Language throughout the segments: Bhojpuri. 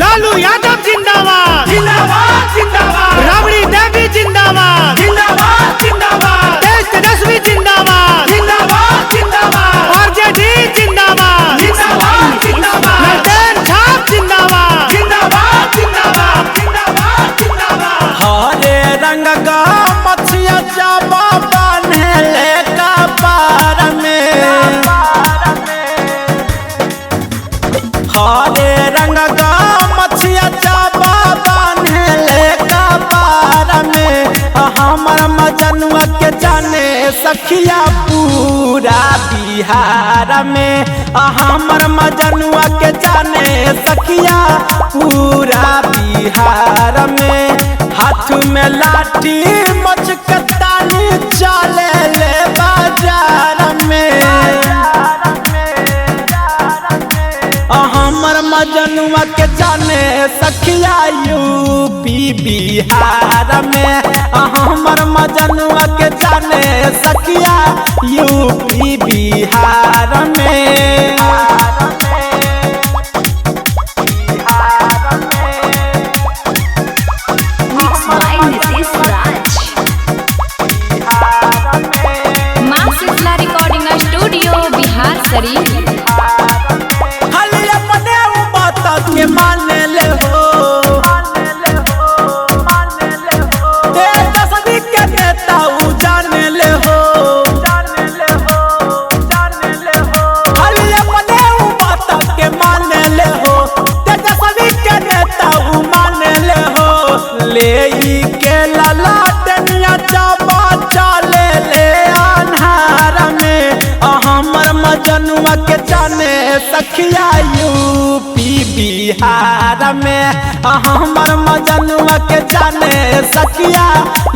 लालू यादव जिंदाबाद जिंदाबाद जिंदाबाद, राबड़ी देवी जिंदाबाद जिंदाबाद जिंदाबाद, तेज तेजस्वी जिंदाबाद जिंदाबाद जिंदाबाद, आरजेडी जिंदाबाद जिंदाबाद जिंदाबाद, ललटेन छाप जिंदाबाद जिंदाबाद जिंदाबाद, जिंदाबाद जिंदाबाद। हरे रंग का मछिया चाबा बन्हले कपार में, हरे रंग का मछिया चाबा बन्हले कपार में। हमर मजनुआ के जाने सखिया पूरा बिहार में, हमर मजनुआ के जाने सखिया पूरा बिहार में। हाथ में लाठी मचकतानी चले ले बाजार में, हमर मजनुआ के जाने सखिया यूपी बिहार में, हमर मजनुआ के जाने सखिया यूपी बिहार में। Mixed by Nitish Raj. माँ शीतला रिकॉर्डिंग स्टूडियो बिहार शरीफ। खाली अपने बात के माने ले हो, तेजस्वी के नेता जाने ले हो, खाली अपने बात के माने ले हो, तेजस्वी के नेता माने ले हो। ले के लाला टनिया चाबा चाले ले अन्हार में, हमर मजनुआ के जाने सखिया यूपी बिहार में, हमर मजनुआ के जाने सखिया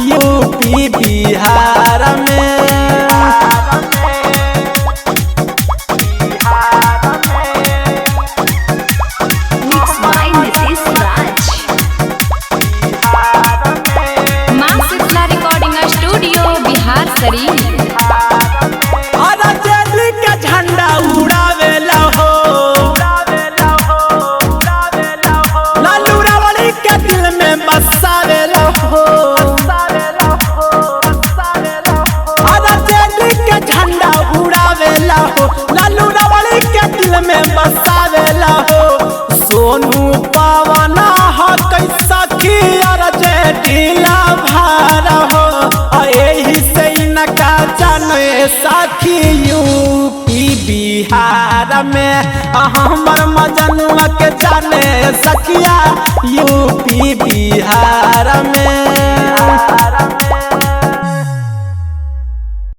यूपी बिहार में। Mixed by Nitish Raj. माँ Shitala recording studio Bihar Sharif. RJD के झंडा उड़ावेला हो, लालू रावड़ी के दिल में बसावेला हो, आरजेडी के झंडा उड़ावेला हो, लालू रावड़ी के दिल में बसावेला हो। सोनू पावना हो कैसा की आरजेडी लाभार हो, यही से इनका जाने साखी यूपी बिहार में, हमर मजनुआ के जाने सखिया यूपी बिहार